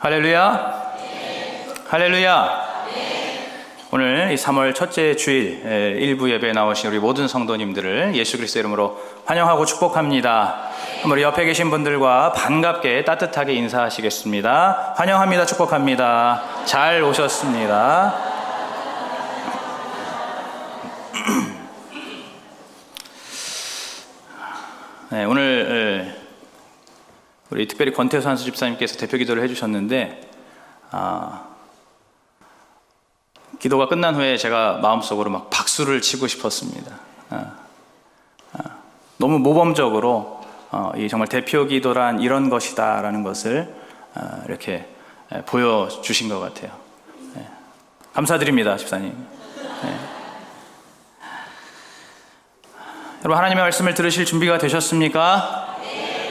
할렐루야. 할렐루야. 오늘 이 3월 첫째 주일 일부 예배에 나오신 우리 모든 성도님들을 예수 그리스도 이름으로 환영하고 축복합니다. 우리 옆에 계신 분들과 반갑게 따뜻하게 인사하시겠습니다. 환영합니다. 축복합니다. 잘 오셨습니다. 네, 오늘 우리 특별히 권태수 한수 집사님께서 대표 기도를 해주셨는데 기도가 끝난 후에 제가 마음속으로 막 박수를 치고 싶었습니다. 너무 모범적으로 이 정말 대표 기도란 이런 것이다라는 것을 이렇게 보여주신 것 같아요. 감사드립니다, 집사님. 여러분, 하나님의 말씀을 들으실 준비가 되셨습니까?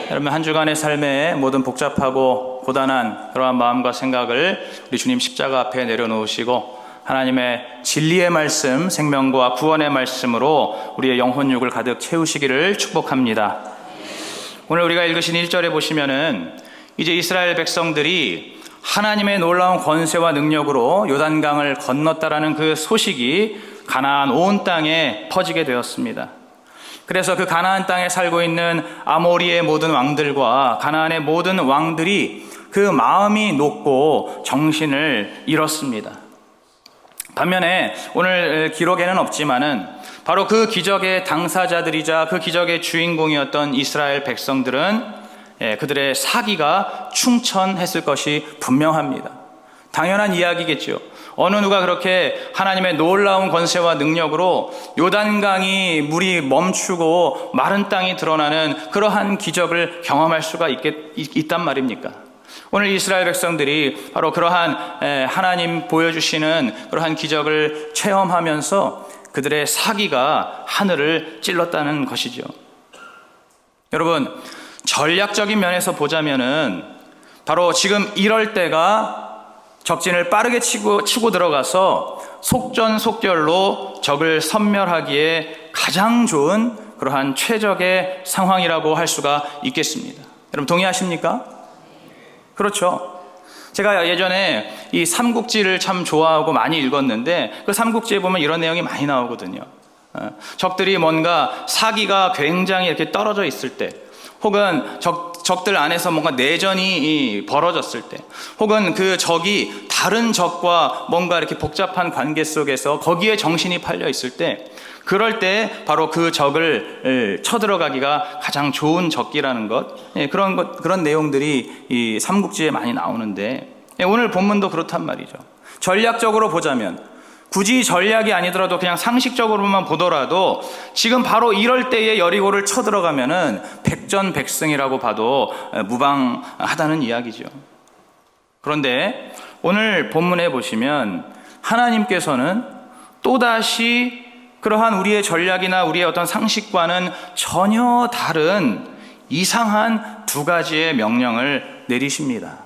여러분, 한 주간의 삶에 모든 복잡하고 고단한 그러한 마음과 생각을 우리 주님 십자가 앞에 내려놓으시고 하나님의 진리의 말씀, 생명과 구원의 말씀으로 우리의 영혼육을 가득 채우시기를 축복합니다. 오늘 우리가 읽으신 1절에 보시면은 이제 이스라엘 백성들이 하나님의 놀라운 권세와 능력으로 요단강을 건넜다라는 그 소식이 가나안 온 땅에 퍼지게 되었습니다. 그래서 그 가나안 땅에 살고 있는 아모리의 모든 왕들과 가나안의 모든 왕들이 그 마음이 높고 정신을 잃었습니다. 반면에 오늘 기록에는 없지만은 바로 그 기적의 당사자들이자 그 기적의 주인공이었던 이스라엘 백성들은 그들의 사기가 충천했을 것이 분명합니다. 당연한 이야기겠죠. 어느 누가 그렇게 하나님의 놀라운 권세와 능력으로 요단강이 물이 멈추고 마른 땅이 드러나는 그러한 기적을 경험할 수가 있단 말입니까? 오늘 이스라엘 백성들이 바로 그러한 하나님 보여주시는 그러한 기적을 체험하면서 그들의 사기가 하늘을 찔렀다는 것이죠. 여러분, 전략적인 면에서 보자면은 바로 지금 이럴 때가 적진을 빠르게 치고 들어가서 속전속결로 적을 섬멸하기에 가장 좋은 그러한 최적의 상황이라고 할 수가 있겠습니다. 여러분, 동의하십니까? 그렇죠. 제가 예전에 이 삼국지를 참 좋아하고 많이 읽었는데 그 삼국지에 보면 이런 내용이 많이 나오거든요. 적들이 뭔가 사기가 굉장히 이렇게 떨어져 있을 때, 혹은 적들 안에서 뭔가 내전이 벌어졌을 때, 혹은 그 적이 다른 적과 뭔가 이렇게 복잡한 관계 속에서 거기에 정신이 팔려 있을 때, 그럴 때 바로 그 적을 쳐들어가기가 가장 좋은 적기라는 것, 그런 내용들이 이 삼국지에 많이 나오는데 오늘 본문도 그렇단 말이죠. 전략적으로 보자면, 굳이 전략이 아니더라도 그냥 상식적으로만 보더라도 지금 바로 이럴 때에 여리고를 쳐들어가면은 백전백승이라고 봐도 무방하다는 이야기죠. 그런데 오늘 본문에 보시면 하나님께서는 또다시 그러한 우리의 전략이나 우리의 어떤 상식과는 전혀 다른 이상한 두 가지의 명령을 내리십니다.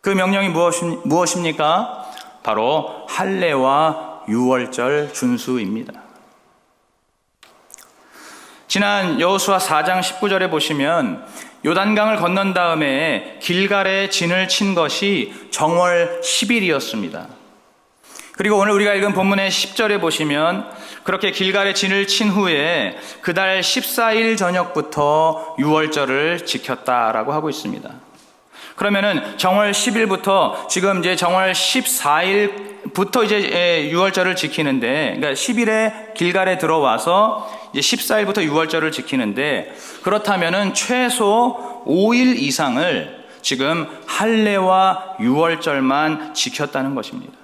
그 명령이 무엇입니까? 바로 할례와 유월절 준수입니다. 지난 여호수아 4장 19절에 보시면 요단강을 건넌 다음에 길갈에 진을 친 것이 정월 10일이었습니다. 그리고 오늘 우리가 읽은 본문의 10절에 보시면 그렇게 길갈에 진을 친 후에 그달 14일 저녁부터 유월절을 지켰다라고 하고 있습니다. 그러면은 정월 10일부터 지금 이제 정월 14일부터 이제 유월절을 지키는데, 그러니까 10일에 길갈에 들어와서 이제 14일부터 유월절을 지키는데, 그렇다면은 최소 5일 이상을 지금 할례와 유월절만 지켰다는 것입니다.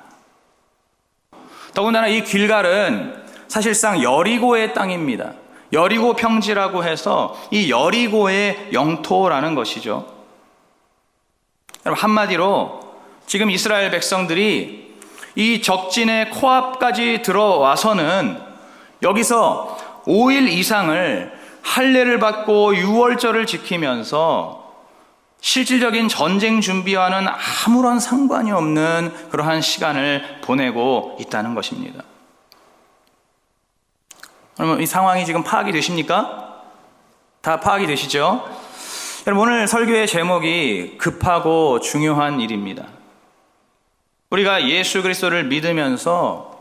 더군다나 이 길갈은 사실상 여리고의 땅입니다. 여리고 평지라고 해서 이 여리고의 영토라는 것이죠. 여러분, 한마디로 지금 이스라엘 백성들이 이 적진의 코앞까지 들어와서는 여기서 5일 이상을 할례를 받고 유월절을 지키면서 실질적인 전쟁 준비와는 아무런 상관이 없는 그러한 시간을 보내고 있다는 것입니다. 그러면 이 상황이 지금 파악이 되십니까? 다 파악이 되시죠? 여러분, 오늘 설교의 제목이 급하고 중요한 일입니다. 우리가 예수 그리스도를 믿으면서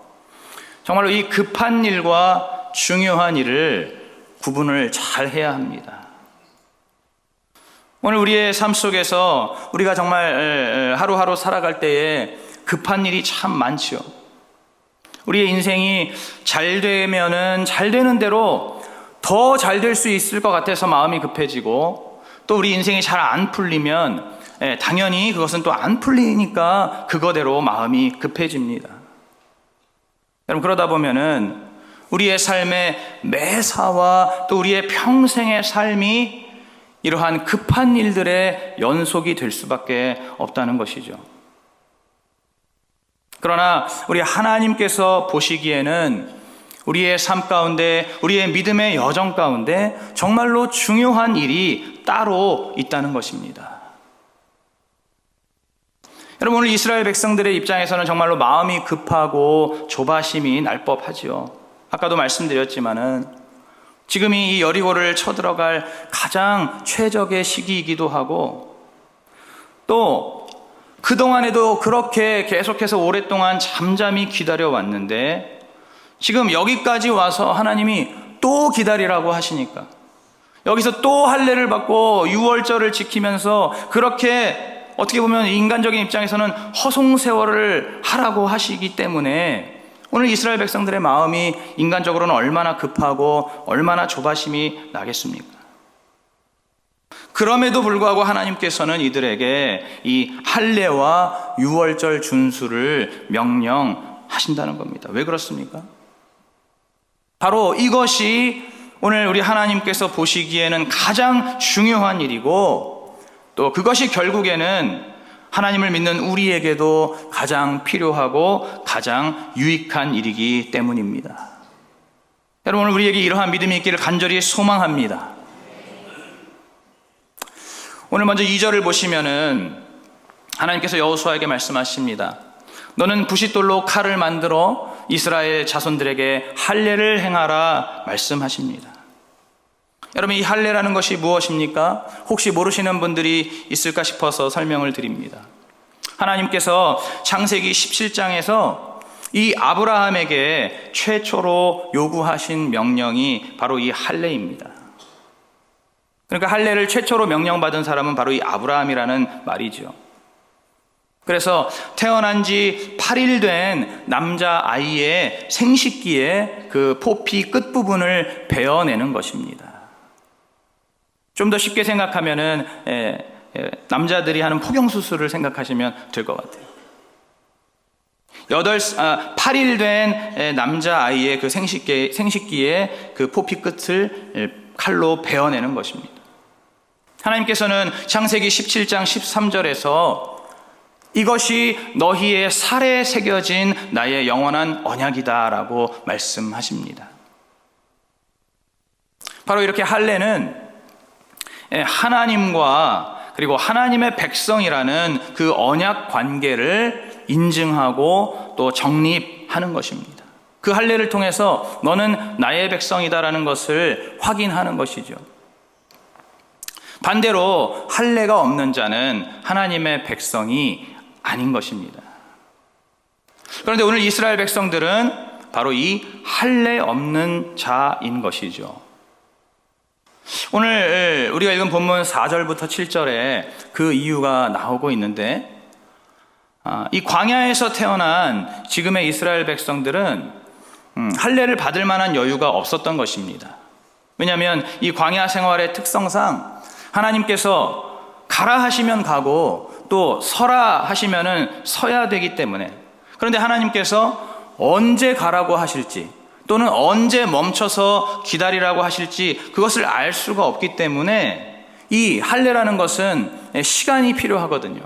정말로 이 급한 일과 중요한 일을 구분을 잘 해야 합니다. 오늘 우리의 삶 속에서 우리가 정말 하루하루 살아갈 때에 급한 일이 참 많죠. 우리의 인생이 잘 되면은 잘 되는 대로 더 잘 될 수 있을 것 같아서 마음이 급해지고, 또 우리 인생이 잘 안 풀리면 당연히 그것은 또 안 풀리니까 그거대로 마음이 급해집니다. 여러분, 그러다 보면은 우리의 삶의 매사와 또 우리의 평생의 삶이 이러한 급한 일들의 연속이 될 수밖에 없다는 것이죠. 그러나 우리 하나님께서 보시기에는 우리의 삶 가운데, 우리의 믿음의 여정 가운데 정말로 중요한 일이 따로 있다는 것입니다. 여러분, 오늘 이스라엘 백성들의 입장에서는 정말로 마음이 급하고 조바심이 날 법하지요. 아까도 말씀드렸지만은 지금이 이 여리고를 쳐들어갈 가장 최적의 시기이기도 하고, 또 그동안에도 그렇게 계속해서 오랫동안 잠잠히 기다려왔는데 지금 여기까지 와서 하나님이 또 기다리라고 하시니까, 여기서 또 할례를 받고 유월절을 지키면서 그렇게 어떻게 보면 인간적인 입장에서는 허송세월을 하라고 하시기 때문에 오늘 이스라엘 백성들의 마음이 인간적으로는 얼마나 급하고 얼마나 조바심이 나겠습니까? 그럼에도 불구하고 하나님께서는 이들에게 이 할례와 유월절 준수를 명령하신다는 겁니다. 왜 그렇습니까? 바로 이것이 오늘 우리 하나님께서 보시기에는 가장 중요한 일이고, 또 그것이 결국에는 하나님을 믿는 우리에게도 가장 필요하고 가장 유익한 일이기 때문입니다. 여러분, 오늘 우리에게 이러한 믿음이 있기를 간절히 소망합니다. 오늘 먼저 2절을 보시면은 하나님께서 여호수아에게 말씀하십니다. 너는 부싯돌로 칼을 만들어 이스라엘 자손들에게 할례를 행하라 말씀하십니다. 여러분, 이 할례라는 것이 무엇입니까? 혹시 모르시는 분들이 있을까 싶어서 설명을 드립니다. 하나님께서 창세기 17장에서 이 아브라함에게 최초로 요구하신 명령이 바로 이 할례입니다. 그러니까 할례를 최초로 명령받은 사람은 바로 이 아브라함이라는 말이죠. 그래서 태어난 지 8일 된 남자아이의 생식기에 그 포피 끝부분을 베어내는 것입니다. 좀 더 쉽게 생각하면은 남자들이 하는 포경수술을 생각하시면 될 것 같아요. 8일 된 남자아이의 그 생식기에 그 포피 끝을 칼로 베어내는 것입니다. 하나님께서는 창세기 17장 13절에서 이것이 너희의 살에 새겨진 나의 영원한 언약이다라고 말씀하십니다. 바로 이렇게 할례는 하나님과 그리고 하나님의 백성이라는 그 언약 관계를 인증하고 또 정립하는 것입니다. 그 할례를 통해서 너는 나의 백성이다라는 것을 확인하는 것이죠. 반대로 할례가 없는 자는 하나님의 백성이 아닌 것입니다. 그런데 오늘 이스라엘 백성들은 바로 이 할례 없는 자인 것이죠. 오늘 우리가 읽은 본문 4절부터 7절에 그 이유가 나오고 있는데, 이 광야에서 태어난 지금의 이스라엘 백성들은 할례를 받을 만한 여유가 없었던 것입니다. 왜냐하면 이 광야 생활의 특성상 하나님께서 가라 하시면 가고 또 서라 하시면은 서야 되기 때문에, 그런데 하나님께서 언제 가라고 하실지 또는 언제 멈춰서 기다리라고 하실지 그것을 알 수가 없기 때문에 이 할례라는 것은 시간이 필요하거든요.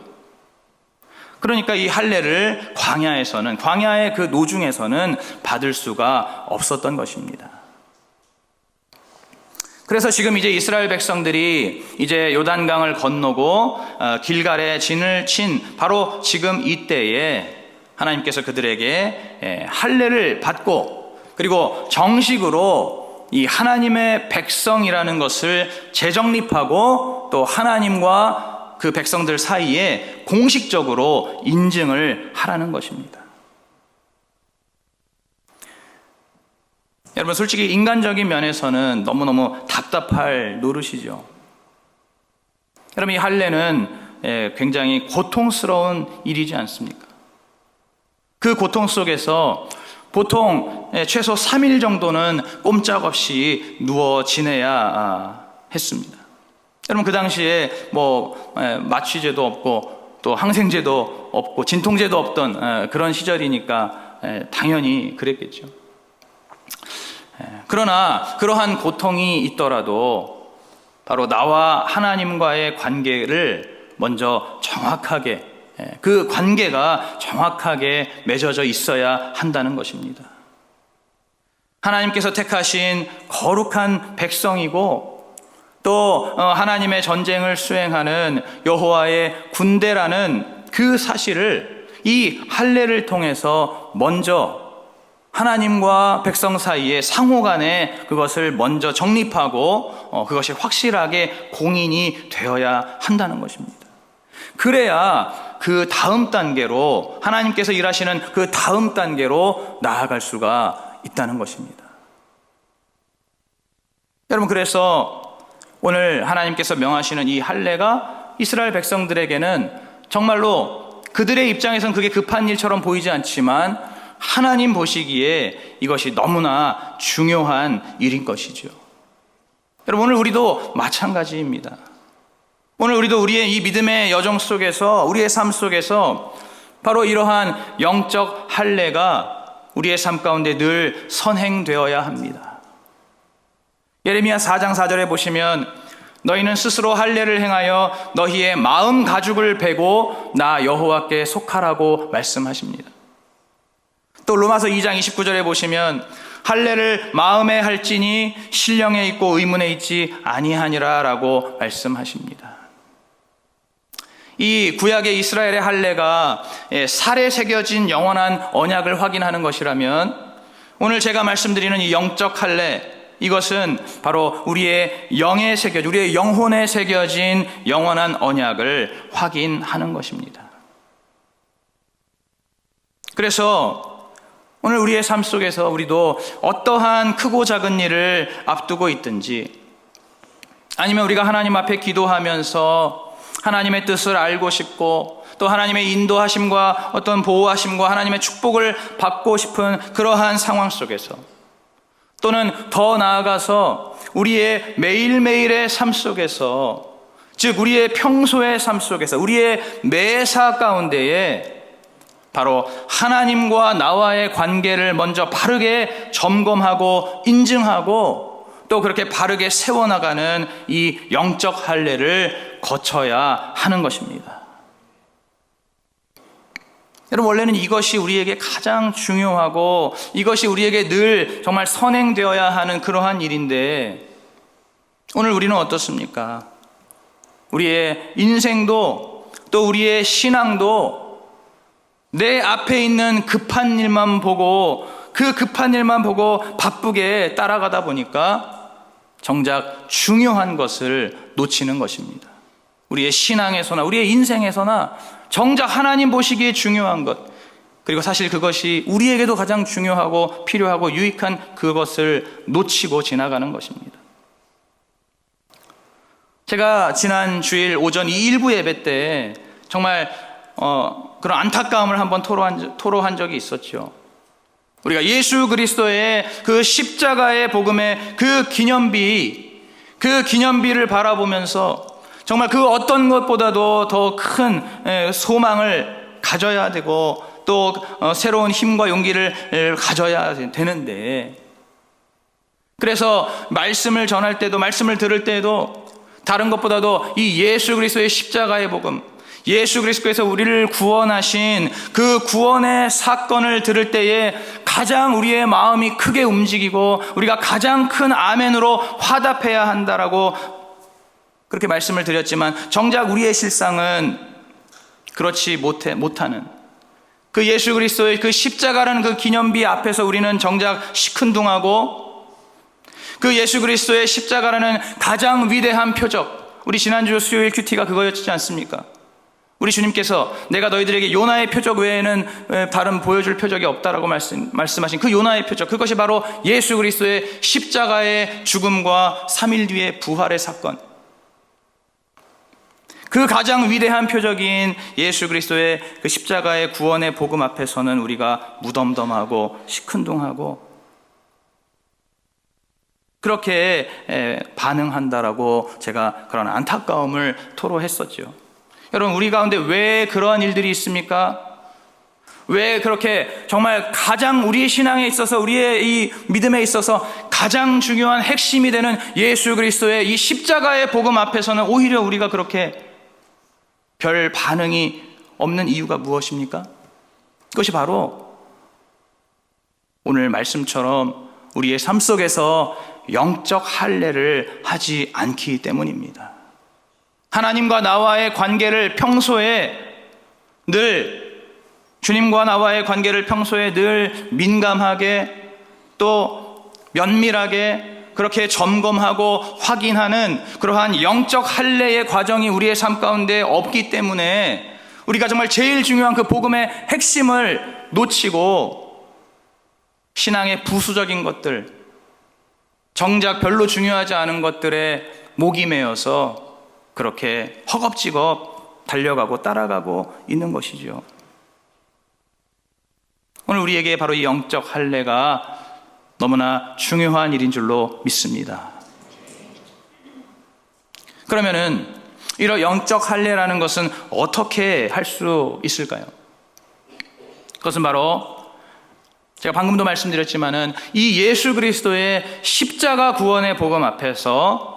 그러니까 이 할례를 광야의 그 노중에서는 받을 수가 없었던 것입니다. 그래서 지금 이제 이스라엘 백성들이 이제 요단강을 건너고 길갈에 진을 친 바로 지금 이때에 하나님께서 그들에게 할례를 받고 그리고 정식으로 이 하나님의 백성이라는 것을 재정립하고 또 하나님과 그 백성들 사이에 공식적으로 인증을 하라는 것입니다. 여러분, 솔직히 인간적인 면에서는 너무너무 답답할 노릇이죠. 여러분, 이 할례는 굉장히 고통스러운 일이지 않습니까? 그 고통 속에서 보통 최소 3일 정도는 꼼짝없이 누워 지내야 했습니다. 여러분, 그 당시에 마취제도 없고 또 항생제도 없고 진통제도 없던 그런 시절이니까 당연히 그랬겠죠. 그러나 그러한 고통이 있더라도 바로 나와 하나님과의 관계를 먼저 정확하게, 그 관계가 정확하게 맺어져 있어야 한다는 것입니다. 하나님께서 택하신 거룩한 백성이고 또 하나님의 전쟁을 수행하는 여호와의 군대라는 그 사실을 이 할례를 통해서 먼저 하나님과 백성 사이에 상호간에 그것을 먼저 정립하고 그것이 확실하게 공인이 되어야 한다는 것입니다. 그래야 그 다음 단계로, 하나님께서 일하시는 그 다음 단계로 나아갈 수가 있다는 것입니다. 여러분, 그래서 오늘 하나님께서 명하시는 이 할례가 이스라엘 백성들에게는 정말로 그들의 입장에서는 그게 급한 일처럼 보이지 않지만 하나님 보시기에 이것이 너무나 중요한 일인 것이죠. 여러분, 오늘 우리도 마찬가지입니다. 오늘 우리도 우리의 이 믿음의 여정 속에서, 우리의 삶 속에서 바로 이러한 영적 할례가 우리의 삶 가운데 늘 선행되어야 합니다. 예레미야 4장 4절에 보시면 너희는 스스로 할례를 행하여 너희의 마음 가죽을 베고 나 여호와께 속하라고 말씀하십니다. 또 로마서 2장 29절에 보시면 할례를 마음에 할지니 신령에 있고 의문에 있지 아니하니라 라고 말씀하십니다. 이 구약의 이스라엘의 할례가 살에 새겨진 영원한 언약을 확인하는 것이라면 오늘 제가 말씀드리는 이 영적 할례, 이것은 바로 우리의 영에 새겨진, 우리의 영혼에 새겨진 영원한 언약을 확인하는 것입니다. 그래서 오늘 우리의 삶 속에서 우리도 어떠한 크고 작은 일을 앞두고 있든지, 아니면 우리가 하나님 앞에 기도하면서 하나님의 뜻을 알고 싶고 또 하나님의 인도하심과 어떤 보호하심과 하나님의 축복을 받고 싶은 그러한 상황 속에서, 또는 더 나아가서 우리의 매일매일의 삶 속에서, 즉 우리의 평소의 삶 속에서, 우리의 매사 가운데에 바로 하나님과 나와의 관계를 먼저 바르게 점검하고 인증하고 또 그렇게 바르게 세워나가는 이 영적 할례를 거쳐야 하는 것입니다. 여러분, 원래는 이것이 우리에게 가장 중요하고 이것이 우리에게 늘 정말 선행되어야 하는 그러한 일인데, 오늘 우리는 어떻습니까? 우리의 인생도 또 우리의 신앙도 내 앞에 있는 급한 일만 보고, 그 급한 일만 보고 바쁘게 따라가다 보니까 정작 중요한 것을 놓치는 것입니다. 우리의 신앙에서나 우리의 인생에서나 정작 하나님 보시기에 중요한 것, 그리고 사실 그것이 우리에게도 가장 중요하고 필요하고 유익한 그것을 놓치고 지나가는 것입니다. 제가 지난 주일 오전 이 일부 예배 때 정말 그런 안타까움을 한번 토로한 적이 있었죠. 우리가 예수 그리스도의 그 십자가의 복음의 그 기념비를 바라보면서 정말 그 어떤 것보다도 더 큰 소망을 가져야 되고 또 새로운 힘과 용기를 가져야 되는데, 그래서 말씀을 전할 때도, 말씀을 들을 때도 다른 것보다도 이 예수 그리스도의 십자가의 복음, 예수 그리스도께서 우리를 구원하신 그 구원의 사건을 들을 때에 가장 우리의 마음이 크게 움직이고 우리가 가장 큰 아멘으로 화답해야 한다라고 그렇게 말씀을 드렸지만, 정작 우리의 실상은 그렇지 못하는 그 예수 그리스도의 그 십자가라는 그 기념비 앞에서 우리는 정작 시큰둥하고, 그 예수 그리스도의 십자가라는 가장 위대한 표적, 우리 지난주 수요일 큐티가 그거였지 않습니까? 우리 주님께서 내가 너희들에게 요나의 표적 외에는 다른 보여줄 표적이 없다라고 말씀하신 그 요나의 표적, 그것이 바로 예수 그리스도의 십자가의 죽음과 3일 뒤의 부활의 사건, 그 가장 위대한 표적인 예수 그리스도의 그 십자가의 구원의 복음 앞에서는 우리가 무덤덤하고 시큰둥하고 그렇게 반응한다라고 제가 그런 안타까움을 토로했었죠. 여러분, 우리 가운데 왜 그러한 일들이 있습니까? 왜 그렇게 정말 가장 우리의 신앙에 있어서, 우리의 이 믿음에 있어서 가장 중요한 핵심이 되는 예수 그리스도의 이 십자가의 복음 앞에서는 오히려 우리가 그렇게 별 반응이 없는 이유가 무엇입니까? 그것이 바로 오늘 말씀처럼 우리의 삶 속에서 영적 할례를 하지 않기 때문입니다. 하나님과 나와의 관계를 평소에 늘, 주님과 나와의 관계를 평소에 늘 민감하게 또 면밀하게 그렇게 점검하고 확인하는 그러한 영적 할례의 과정이 우리의 삶 가운데 없기 때문에 우리가 정말 제일 중요한 그 복음의 핵심을 놓치고 신앙의 부수적인 것들, 정작 별로 중요하지 않은 것들에 목이 메어서 그렇게 허겁지겁 달려가고 따라가고 있는 것이죠. 오늘 우리에게 바로 이 영적 할례가 너무나 중요한 일인 줄로 믿습니다. 그러면은 이런 영적 할례라는 것은 어떻게 할 수 있을까요? 그것은 바로 제가 방금도 말씀드렸지만은 이 예수 그리스도의 십자가 구원의 복음 앞에서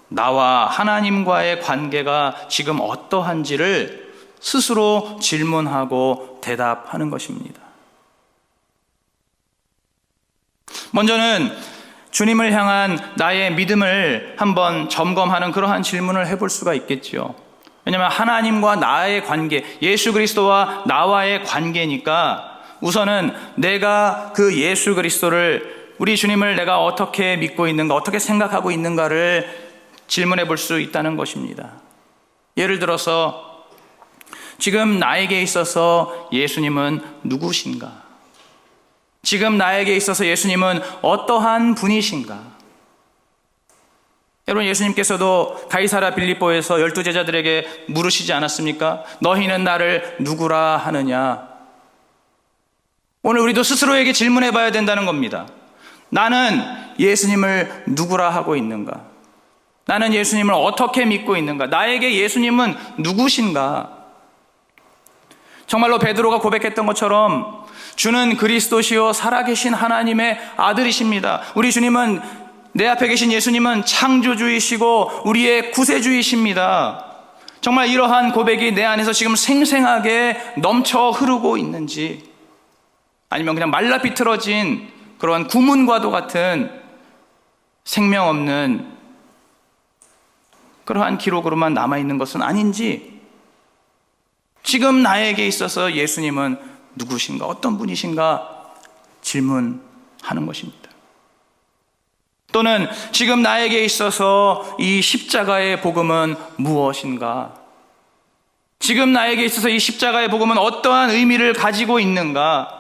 나와 하나님과의 관계가 지금 어떠한지를 스스로 질문하고 대답하는 것입니다. 먼저는 주님을 향한 나의 믿음을 한번 점검하는 그러한 질문을 해볼 수가 있겠지요. 왜냐하면 하나님과 나의 관계, 예수 그리스도와 나와의 관계니까 우선은 내가 그 예수 그리스도를, 우리 주님을 내가 어떻게 믿고 있는가, 어떻게 생각하고 있는가를 질문해 볼 수 있다는 것입니다. 예를 들어서 지금 나에게 있어서 예수님은 누구신가? 지금 나에게 있어서 예수님은 어떠한 분이신가? 여러분, 예수님께서도 가이사라 빌립보에서 12제자들에게 물으시지 않았습니까? 너희는 나를 누구라 하느냐? 오늘 우리도 스스로에게 질문해 봐야 된다는 겁니다. 나는 예수님을 누구라 하고 있는가? 나는 예수님을 어떻게 믿고 있는가? 나에게 예수님은 누구신가? 정말로 베드로가 고백했던 것처럼 주는 그리스도시요 살아계신 하나님의 아들이십니다. 우리 주님은, 내 앞에 계신 예수님은 창조주이시고 우리의 구세주이십니다. 정말 이러한 고백이 내 안에서 지금 생생하게 넘쳐 흐르고 있는지, 아니면 그냥 말라 비틀어진 그런 구문과도 같은 생명 없는 그러한 기록으로만 남아있는 것은 아닌지, 지금 나에게 있어서 예수님은 누구신가, 어떤 분이신가 질문하는 것입니다. 또는 지금 나에게 있어서 이 십자가의 복음은 무엇인가? 지금 나에게 있어서 이 십자가의 복음은 어떠한 의미를 가지고 있는가?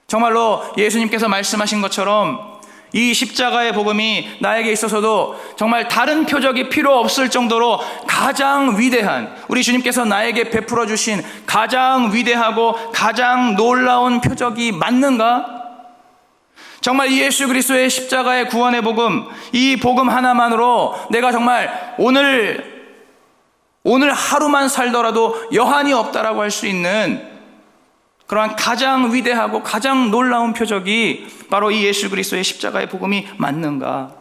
정말로 예수님께서 말씀하신 것처럼 이 십자가의 복음이 나에게 있어서도 정말 다른 표적이 필요 없을 정도로 가장 위대한, 우리 주님께서 나에게 베풀어 주신 가장 위대하고 가장 놀라운 표적이 맞는가? 정말 이 예수 그리스도의 십자가의 구원의 복음, 이 복음 하나만으로 내가 정말 오늘 하루만 살더라도 여한이 없다라고 할 수 있는 그러한 가장 위대하고 가장 놀라운 표적이 바로 이 예수 그리스도의 십자가의 복음이 맞는가?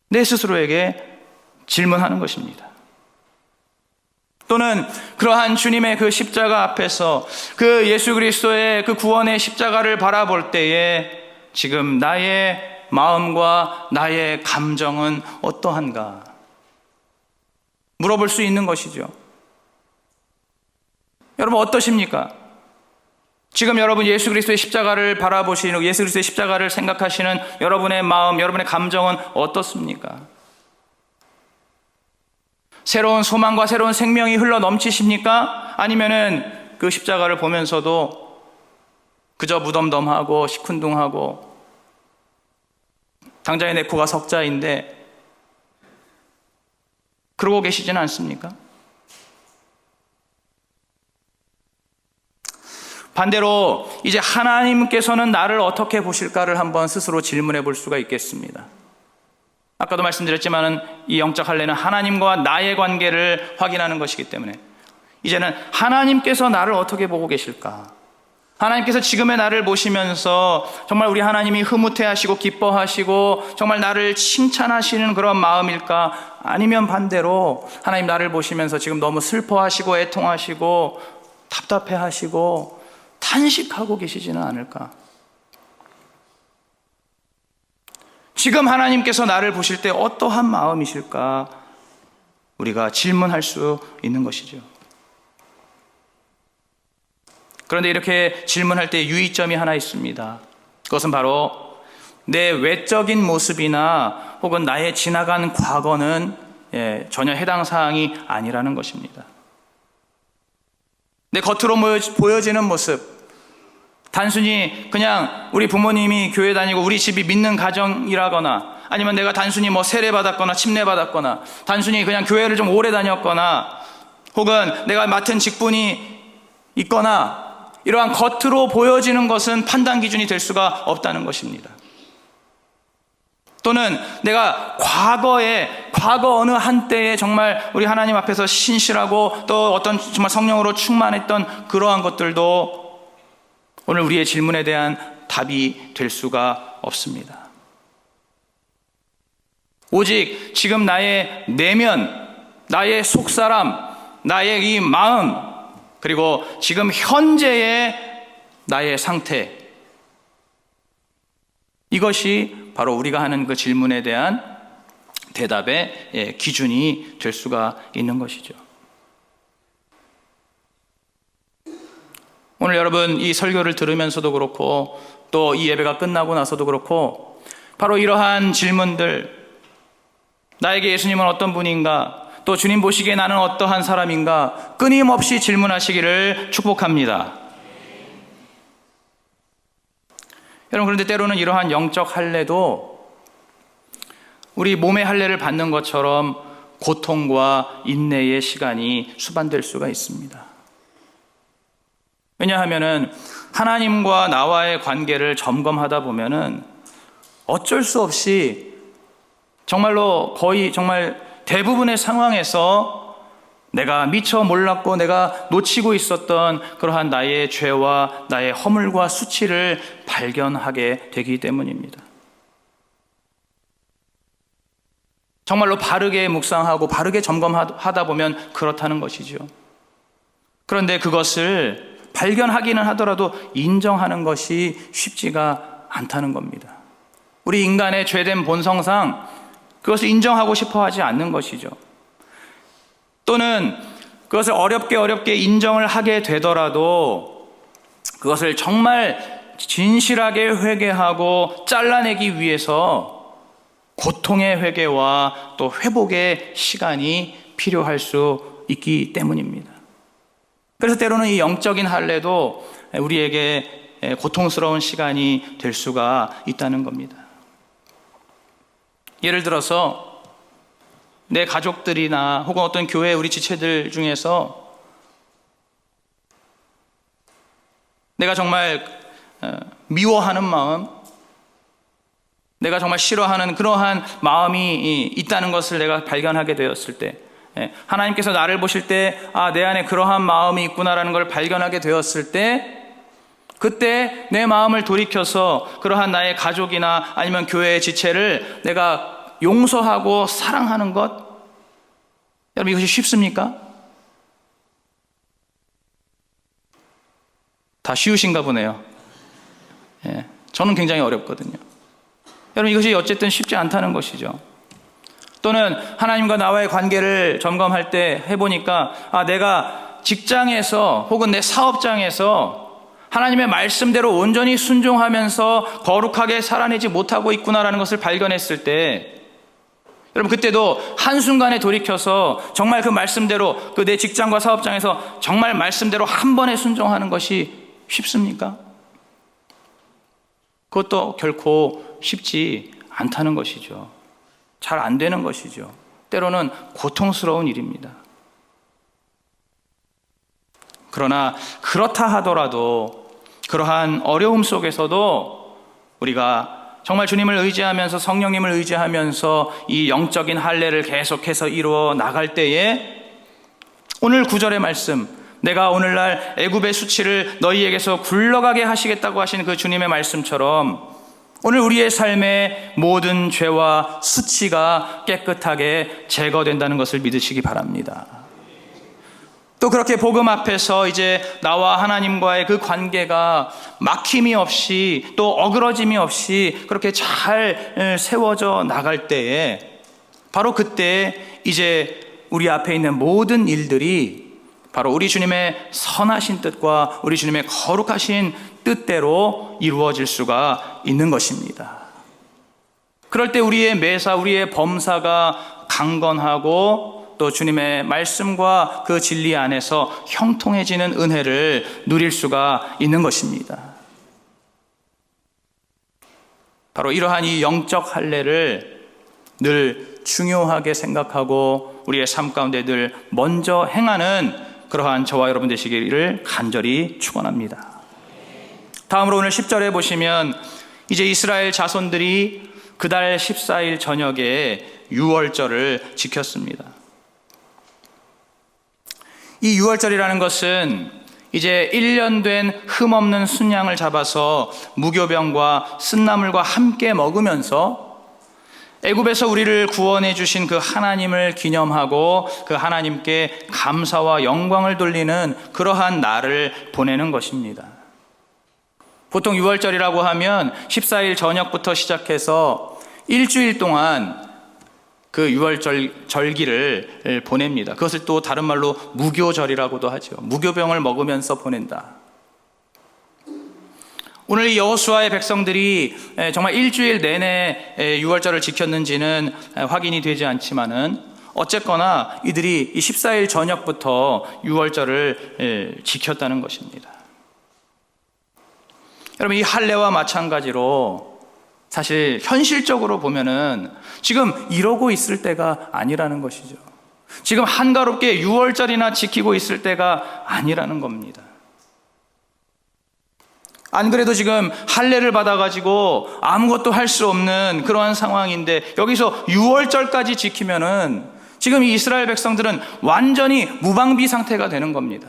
내 스스로에게 질문하는 것입니다. 또는 그러한 주님의 그 십자가 앞에서 그 예수 그리스도의 그 구원의 십자가를 바라볼 때에 지금 나의 마음과 나의 감정은 어떠한가? 물어볼 수 있는 것이죠. 여러분, 어떠십니까? 지금 여러분 예수 그리스도의 십자가를 바라보시는, 예수 그리스도의 십자가를 생각하시는 여러분의 마음, 여러분의 감정은 어떻습니까? 새로운 소망과 새로운 생명이 흘러 넘치십니까? 아니면은 그 십자가를 보면서도 그저 무덤덤하고 시큰둥하고 당장에 내 코가 석자인데 그러고 계시지는 않습니까? 반대로 이제 하나님께서는 나를 어떻게 보실까를 한번 스스로 질문해 볼 수가 있겠습니다. 아까도 말씀드렸지만은 이 영적 할례는 하나님과 나의 관계를 확인하는 것이기 때문에 이제는 하나님께서 나를 어떻게 보고 계실까? 하나님께서 지금의 나를 보시면서 정말 우리 하나님이 흐뭇해하시고 기뻐하시고 정말 나를 칭찬하시는 그런 마음일까? 아니면 반대로 하나님 나를 보시면서 지금 너무 슬퍼하시고 애통하시고 답답해하시고 탄식하고 계시지는 않을까? 지금 하나님께서 나를 보실 때 어떠한 마음이실까? 우리가 질문할 수 있는 것이죠. 그런데 이렇게 질문할 때 유의점이 하나 있습니다. 그것은 바로 내 외적인 모습이나 혹은 나의 지나간 과거는 전혀 해당 사항이 아니라는 것입니다. 내 겉으로 보여지는 모습, 단순히 그냥 우리 부모님이 교회 다니고 우리 집이 믿는 가정이라거나 아니면 내가 단순히 세례받았거나 침례받았거나 단순히 그냥 교회를 좀 오래 다녔거나 혹은 내가 맡은 직분이 있거나 이러한 겉으로 보여지는 것은 판단 기준이 될 수가 없다는 것입니다. 또는 내가 과거 어느 한때에 정말 우리 하나님 앞에서 신실하고 또 어떤 정말 성령으로 충만했던 그러한 것들도 오늘 우리의 질문에 대한 답이 될 수가 없습니다. 오직 지금 나의 내면, 나의 속사람, 나의 이 마음, 그리고 지금 현재의 나의 상태, 이것이 바로 우리가 하는 그 질문에 대한 대답의 기준이 될 수가 있는 것이죠. 오늘 여러분 이 설교를 들으면서도 그렇고 또 이 예배가 끝나고 나서도 그렇고 바로 이러한 질문들, 나에게 예수님은 어떤 분인가, 또 주님 보시기에 나는 어떠한 사람인가 끊임없이 질문하시기를 축복합니다. 여러분, 그런데 때로는 이러한 영적 할례도 우리 몸의 할례를 받는 것처럼 고통과 인내의 시간이 수반될 수가 있습니다. 왜냐하면은 하나님과 나와의 관계를 점검하다 보면은 어쩔 수 없이 정말로 거의 정말 대부분의 상황에서 내가 미처 몰랐고 내가 놓치고 있었던 그러한 나의 죄와 나의 허물과 수치를 발견하게 되기 때문입니다. 정말로 바르게 묵상하고 바르게 점검하다 보면 그렇다는 것이죠. 그런데 그것을 발견하기는 하더라도 인정하는 것이 쉽지가 않다는 겁니다. 우리 인간의 죄된 본성상 그것을 인정하고 싶어 하지 않는 것이죠. 또는 그것을 어렵게 인정을 하게 되더라도 그것을 정말 진실하게 회개하고 잘라내기 위해서 고통의 회개와 또 회복의 시간이 필요할 수 있기 때문입니다. 그래서 때로는 이 영적인 할례도 우리에게 고통스러운 시간이 될 수가 있다는 겁니다. 예를 들어서 내 가족들이나 혹은 어떤 교회 우리 지체들 중에서 내가 정말 미워하는 마음, 내가 정말 싫어하는 그러한 마음이 있다는 것을 내가 발견하게 되었을 때, 하나님께서 나를 보실 때 내 안에 그러한 마음이 있구나라는 걸 발견하게 되었을 때, 그때 내 마음을 돌이켜서 그러한 나의 가족이나 아니면 교회의 지체를 내가 용서하고 사랑하는 것, 여러분 이것이 쉽습니까? 다 쉬우신가 보네요. 저는 굉장히 어렵거든요. 여러분 이것이 어쨌든 쉽지 않다는 것이죠. 또는 하나님과 나와의 관계를 점검할 때 해보니까 내가 직장에서 혹은 내 사업장에서 하나님의 말씀대로 온전히 순종하면서 거룩하게 살아내지 못하고 있구나라는 것을 발견했을 때, 여러분 그때도 한순간에 돌이켜서 정말 그 말씀대로 그 내 직장과 사업장에서 정말 말씀대로 한 번에 순종하는 것이 쉽습니까? 그것도 결코 쉽지 않다는 것이죠. 잘 안 되는 것이죠. 때로는 고통스러운 일입니다. 그러나 그렇다 하더라도 그러한 어려움 속에서도 우리가 정말 주님을 의지하면서 성령님을 의지하면서 이 영적인 할례를 계속해서 이루어 나갈 때에 오늘 9절의 말씀, 내가 오늘날 애굽의 수치를 너희에게서 굴러가게 하시겠다고 하신 그 주님의 말씀처럼 오늘 우리의 삶의 모든 죄와 수치가 깨끗하게 제거된다는 것을 믿으시기 바랍니다. 또 그렇게 복음 앞에서 이제 나와 하나님과의 그 관계가 막힘이 없이 또 어그러짐이 없이 그렇게 잘 세워져 나갈 때에 바로 그때 이제 우리 앞에 있는 모든 일들이 바로 우리 주님의 선하신 뜻과 우리 주님의 거룩하신 뜻대로 이루어질 수가 있는 것입니다. 그럴 때 우리의 매사, 우리의 범사가 강건하고 또 주님의 말씀과 그 진리 안에서 형통해지는 은혜를 누릴 수가 있는 것입니다. 바로 이러한 이 영적 할례를 늘 중요하게 생각하고 우리의 삶 가운데 늘 먼저 행하는 그러한 저와 여러분 되시기를 간절히 축원합니다. 다음으로 오늘 10절에 보시면 이제 이스라엘 자손들이 그달 14일 저녁에 유월절을 지켰습니다. 이 유월절이라는 것은 이제 1년 된 흠없는 순양을 잡아서 무교병과 쓴나물과 함께 먹으면서 애굽에서 우리를 구원해 주신 그 하나님을 기념하고 그 하나님께 감사와 영광을 돌리는 그러한 날을 보내는 것입니다. 보통 유월절이라고 하면 14일 저녁부터 시작해서 일주일 동안 그 유월절 절기를 보냅니다. 그것을 또 다른 말로 무교절이라고도 하죠. 무교병을 먹으면서 보낸다. 오늘 이 여호수아의 백성들이 정말 일주일 내내 유월절을 지켰는지는 확인이 되지 않지만은 어쨌거나 이들이 이 14일 저녁부터 유월절을 지켰다는 것입니다. 여러분 이 할례와 마찬가지로 사실 현실적으로 보면은 지금 이러고 있을 때가 아니라는 것이죠. 지금 한가롭게 유월절이나 지키고 있을 때가 아니라는 겁니다. 안 그래도 지금 할례를 받아가지고 아무것도 할 수 없는 그러한 상황인데 여기서 유월절까지 지키면은 지금 이 이스라엘 백성들은 완전히 무방비 상태가 되는 겁니다.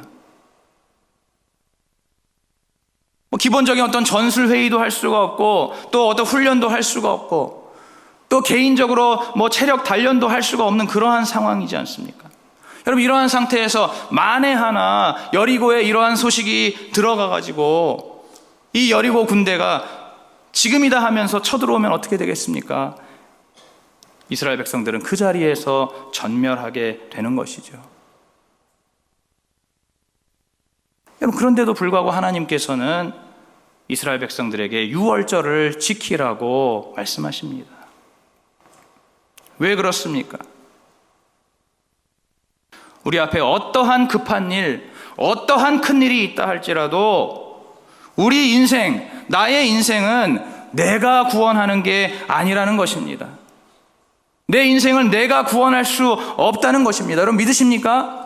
기본적인 어떤 전술 회의도 할 수가 없고 또 어떤 훈련도 할 수가 없고 또 개인적으로 체력 단련도 할 수가 없는 그러한 상황이지 않습니까? 여러분 이러한 상태에서 만에 하나 여리고에 이러한 소식이 들어가가지고 이 여리고 군대가 지금이다 하면서 쳐들어오면 어떻게 되겠습니까? 이스라엘 백성들은 그 자리에서 전멸하게 되는 것이죠. 여러분 그런데도 불구하고 하나님께서는 이스라엘 백성들에게 유월절을 지키라고 말씀하십니다. 왜 그렇습니까? 우리 앞에 어떠한 급한 일, 어떠한 큰 일이 있다 할지라도 우리 인생, 나의 인생은 내가 구원하는 게 아니라는 것입니다. 내 인생을 내가 구원할 수 없다는 것입니다. 여러분 믿으십니까?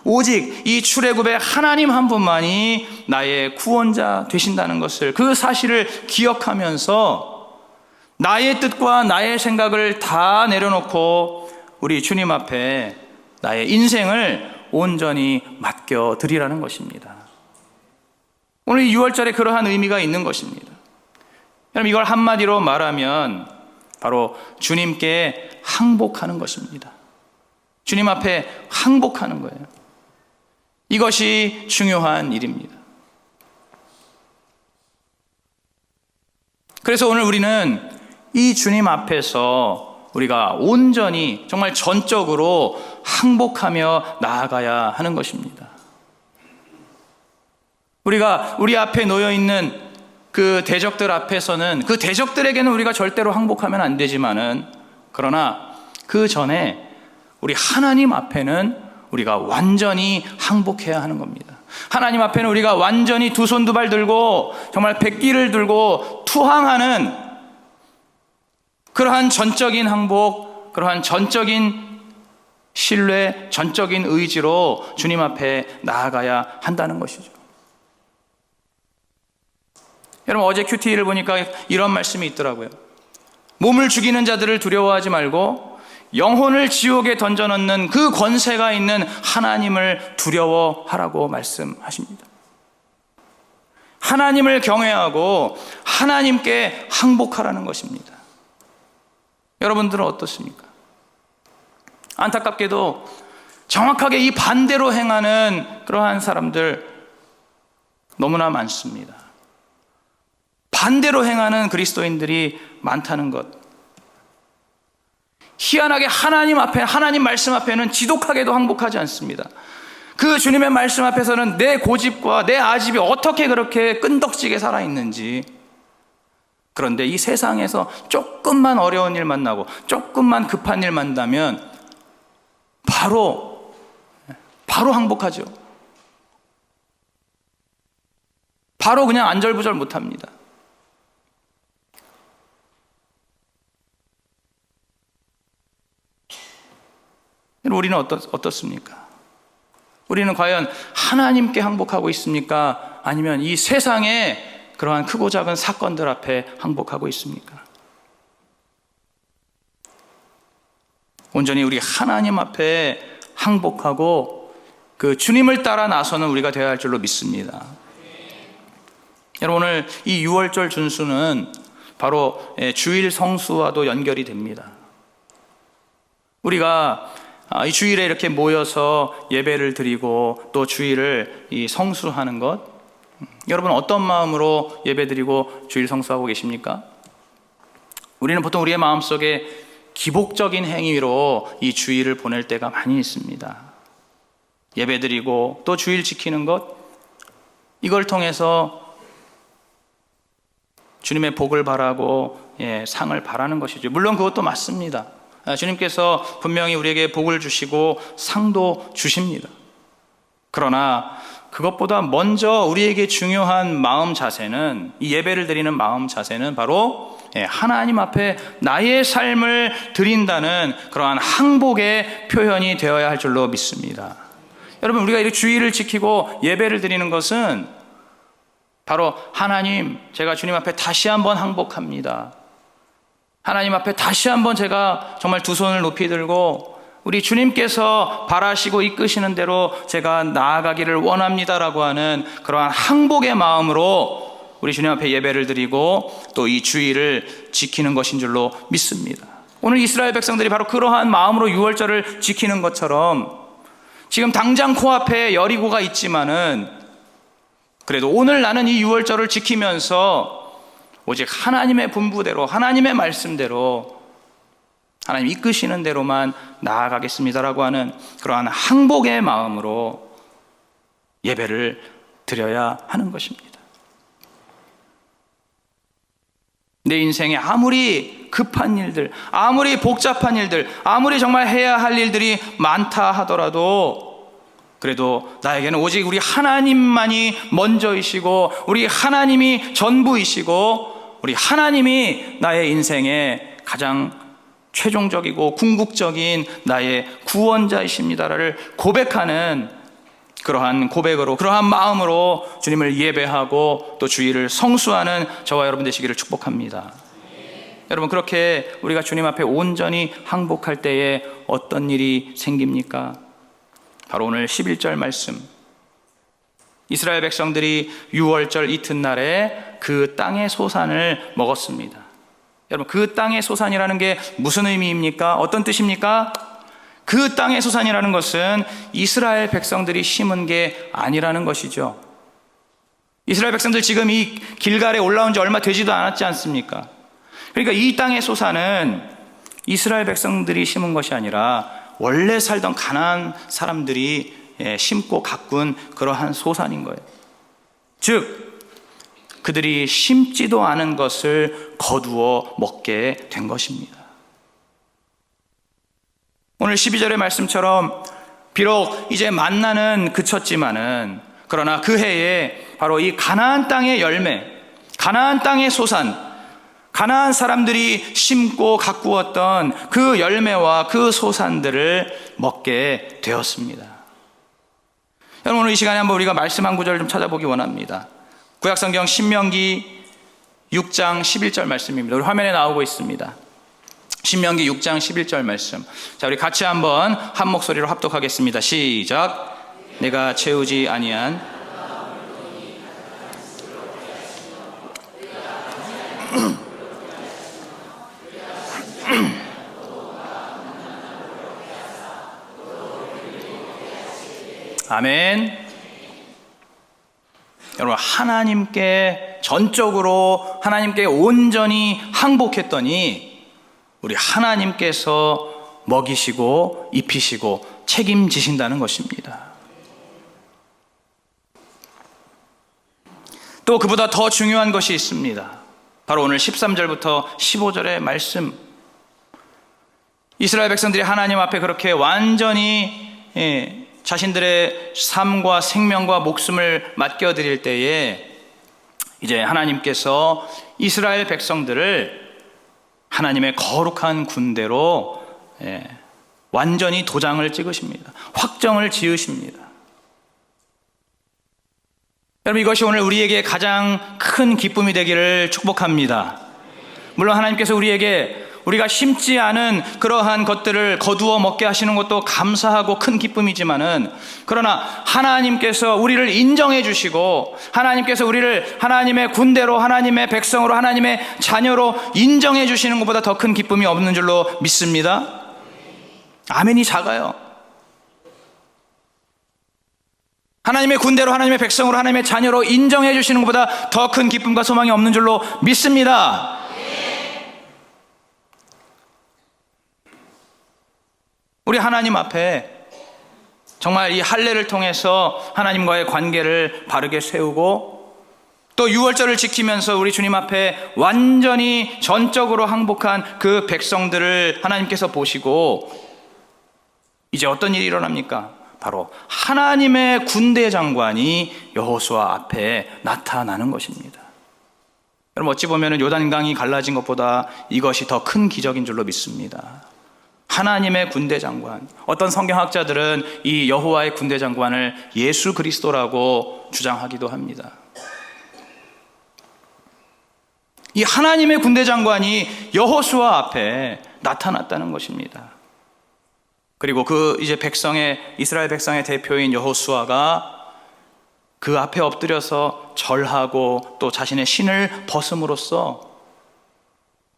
오직 이 출애굽의 하나님 한 분만이 나의 구원자 되신다는 것을, 그 사실을 기억하면서 나의 뜻과 나의 생각을 다 내려놓고 우리 주님 앞에 나의 인생을 온전히 맡겨드리라는 것입니다. 오늘 이 6월절에 그러한 의미가 있는 것입니다. 여러분 이걸 한마디로 말하면 바로 주님께 항복하는 것입니다. 주님 앞에 항복하는 거예요. 이것이 중요한 일입니다. 그래서 오늘 우리는 이 주님 앞에서 우리가 온전히 정말 전적으로 항복하며 나아가야 하는 것입니다. 우리가 우리 앞에 놓여 있는 그 대적들 앞에서는 그 대적들에게는 우리가 절대로 항복하면 안 되지만은, 그러나 그 전에 우리 하나님 앞에는 우리가 완전히 항복해야 하는 겁니다. 하나님 앞에는 우리가 완전히 두 손 두 발 들고 정말 백기를 들고 투항하는 그러한 전적인 항복, 그러한 전적인 신뢰, 전적인 의지로 주님 앞에 나아가야 한다는 것이죠. 여러분, 어제 큐티를 보니까 이런 말씀이 있더라고요. 몸을 죽이는 자들을 두려워하지 말고 영혼을 지옥에 던져넣는 그 권세가 있는 하나님을 두려워하라고 말씀하십니다. 하나님을 경외하고 하나님께 항복하라는 것입니다. 여러분들은 어떻습니까? 안타깝게도 정확하게 이 반대로 행하는 그러한 사람들 너무나 많습니다. 반대로 행하는 그리스도인들이 많다는 것. 희한하게 하나님 앞에, 하나님 말씀 앞에는 지독하게도 항복하지 않습니다. 그 주님의 말씀 앞에서는 내 고집과 내 아집이 어떻게 그렇게 끈덕지게 살아있는지. 그런데 이 세상에서 조금만 어려운 일 만나고 조금만 급한 일 만나면 바로 항복하죠. 바로 그냥 안절부절 못합니다. 우리는 어떻습니까? 우리는 과연 하나님께 항복하고 있습니까? 아니면 이 세상의 그러한 크고 작은 사건들 앞에 항복하고 있습니까? 온전히 우리 하나님 앞에 항복하고 그 주님을 따라 나서는 우리가 되어야 할 줄로 믿습니다. 여러분, 오늘 이 6월절 준수는 바로 주일 성수와도 연결이 됩니다. 우리가 이 주일에 이렇게 모여서 예배를 드리고 또 주일을 이 성수하는 것, 여러분 어떤 마음으로 예배 드리고 주일 성수하고 계십니까? 우리는 보통 우리의 마음속에 기복적인 행위로 이 주일을 보낼 때가 많이 있습니다. 예배 드리고 또 주일 지키는 것, 이걸 통해서 주님의 복을 바라고 상을 바라는 것이죠. 물론 그것도 맞습니다. 주님께서 분명히 우리에게 복을 주시고 상도 주십니다. 그러나 그것보다 먼저 우리에게 중요한 마음 자세는, 이 예배를 드리는 마음 자세는 바로 하나님 앞에 나의 삶을 드린다는 그러한 항복의 표현이 되어야 할 줄로 믿습니다. 여러분, 우리가 이렇게 주일을 지키고 예배를 드리는 것은 바로 하나님, 제가 주님 앞에 다시 한번 항복합니다. 하나님 앞에 다시 한번 제가 정말 두 손을 높이 들고 우리 주님께서 바라시고 이끄시는 대로 제가 나아가기를 원합니다라고 하는 그러한 항복의 마음으로 우리 주님 앞에 예배를 드리고 또 이 주일을 지키는 것인 줄로 믿습니다. 오늘 이스라엘 백성들이 바로 그러한 마음으로 6월절을 지키는 것처럼 지금 당장 코앞에 여리고가 있지만은 그래도 오늘 나는 이 6월절을 지키면서 오직 하나님의 분부대로, 하나님의 말씀대로, 하나님 이끄시는 대로만 나아가겠습니다라고 하는 그러한 항복의 마음으로 예배를 드려야 하는 것입니다. 내 인생에 아무리 급한 일들, 아무리 복잡한 일들, 아무리 정말 해야 할 일들이 많다 하더라도 그래도 나에게는 오직 우리 하나님만이 먼저이시고 우리 하나님이 전부이시고 우리 하나님이 나의 인생의 가장 최종적이고 궁극적인 나의 구원자이십니다를 고백하는 그러한 고백으로, 그러한 마음으로 주님을 예배하고 또 주일을 성수하는 저와 여러분 되시기를 축복합니다. 여러분, 그렇게 우리가 주님 앞에 온전히 항복할 때에 어떤 일이 생깁니까? 바로 오늘 11절 말씀, 이스라엘 백성들이 6월절 이튿날에 그 땅의 소산을 먹었습니다. 여러분, 그 땅의 소산이라는 게 무슨 의미입니까? 어떤 뜻입니까? 그 땅의 소산이라는 것은 이스라엘 백성들이 심은 게 아니라는 것이죠. 이스라엘 백성들 지금 이 길갈에 올라온 지 얼마 되지도 않았지 않습니까? 그러니까 이 땅의 소산은 이스라엘 백성들이 심은 것이 아니라 원래 살던 가나안 사람들이 심고 가꾼 그러한 소산인 거예요. 즉 그들이 심지도 않은 것을 거두어 먹게 된 것입니다. 오늘 12절의 말씀처럼 비록 이제 만나는 그쳤지만은 그러나 그 해에 바로 이 가나안 땅의 열매, 가나안 땅의 소산, 가나안 사람들이 심고 가꾸었던 그 열매와 그 소산들을 먹게 되었습니다. 여러분, 오늘 이 시간에 한번 우리가 말씀 한 구절을 좀 찾아보기 원합니다. 구약성경 신명기 6장 11절 말씀입니다. 우리 화면에 나오고 있습니다. 신명기 6장 11절 말씀. 자, 우리 같이 한번 한 목소리로 합독하겠습니다. 시작. 내가 채우지 아니한 아멘. 여러분, 하나님께 전적으로 하나님께 온전히 항복했더니 우리 하나님께서 먹이시고 입히시고 책임지신다는 것입니다. 또 그보다 더 중요한 것이 있습니다. 바로 오늘 13절부터 15절의 말씀. 이스라엘 백성들이 하나님 앞에 그렇게 완전히 자신들의 삶과 생명과 목숨을 맡겨드릴 때에 이제 하나님께서 이스라엘 백성들을 하나님의 거룩한 군대로 완전히 도장을 찍으십니다. 확정을 지으십니다. 여러분, 이것이 오늘 우리에게 가장 큰 기쁨이 되기를 축복합니다. 물론 하나님께서 우리가 심지 않은 그러한 것들을 거두어 먹게 하시는 것도 감사하고 큰 기쁨이지만은, 그러나 하나님께서 우리를 인정해 주시고 하나님께서 우리를 하나님의 군대로, 하나님의 백성으로, 하나님의 자녀로 인정해 주시는 것보다 더 큰 기쁨이 없는 줄로 믿습니다. 아멘이 작아요. 하나님의 군대로, 하나님의 백성으로, 하나님의 자녀로 인정해 주시는 것보다 더 큰 기쁨과 소망이 없는 줄로 믿습니다. 우리 하나님 앞에 정말 이 할례를 통해서 하나님과의 관계를 바르게 세우고, 또 유월절을 지키면서 우리 주님 앞에 완전히 전적으로 항복한 그 백성들을 하나님께서 보시고, 이제 어떤 일이 일어납니까? 바로 하나님의 군대 장관이 여호수아 앞에 나타나는 것입니다. 여러분, 어찌 보면 요단강이 갈라진 것보다 이것이 더 큰 기적인 줄로 믿습니다. 하나님의 군대 장관. 어떤 성경학자들은 이 여호와의 군대 장관을 예수 그리스도라고 주장하기도 합니다. 이 하나님의 군대 장관이 여호수아 앞에 나타났다는 것입니다. 그리고 이제 이스라엘 백성의 대표인 여호수아가 그 앞에 엎드려서 절하고 또 자신의 신을 벗음으로써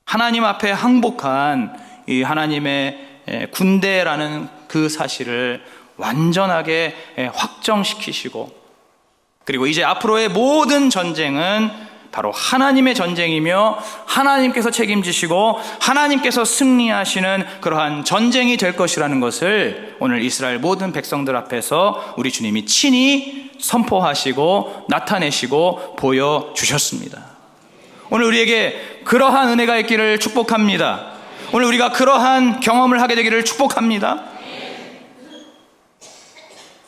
하나님 앞에 항복한 이 하나님의 군대라는 그 사실을 완전하게 확정시키시고, 그리고 이제 앞으로의 모든 전쟁은 바로 하나님의 전쟁이며 하나님께서 책임지시고 하나님께서 승리하시는 그러한 전쟁이 될 것이라는 것을 오늘 이스라엘 모든 백성들 앞에서 우리 주님이 친히 선포하시고 나타내시고 보여주셨습니다. 오늘 우리에게 그러한 은혜가 있기를 축복합니다. 오늘 우리가 그러한 경험을 하게 되기를 축복합니다.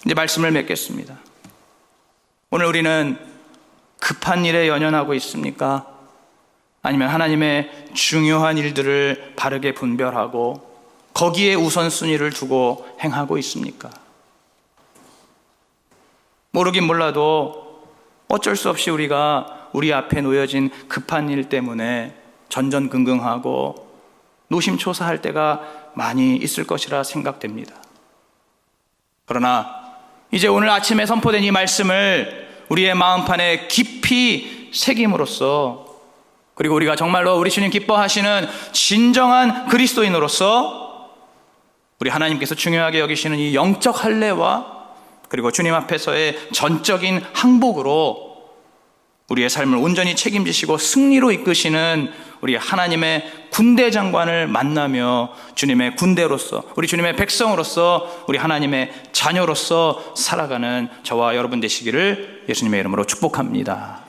이제 말씀을 맺겠습니다. 오늘 우리는 급한 일에 연연하고 있습니까? 아니면 하나님의 중요한 일들을 바르게 분별하고 거기에 우선순위를 두고 행하고 있습니까? 모르긴 몰라도 어쩔 수 없이 우리가 우리 앞에 놓여진 급한 일 때문에 전전긍긍하고 노심초사할 때가 많이 있을 것이라 생각됩니다. 그러나 이제 오늘 아침에 선포된 이 말씀을 우리의 마음판에 깊이 새김으로써, 그리고 우리가 정말로 우리 주님 기뻐하시는 진정한 그리스도인으로서 우리 하나님께서 중요하게 여기시는 이 영적 할례와 그리고 주님 앞에서의 전적인 항복으로 우리의 삶을 온전히 책임지시고 승리로 이끄시는 우리 하나님의 군대 장관을 만나며 주님의 군대로서, 우리 주님의 백성으로서, 우리 하나님의 자녀로서 살아가는 저와 여러분 되시기를 예수님의 이름으로 축복합니다.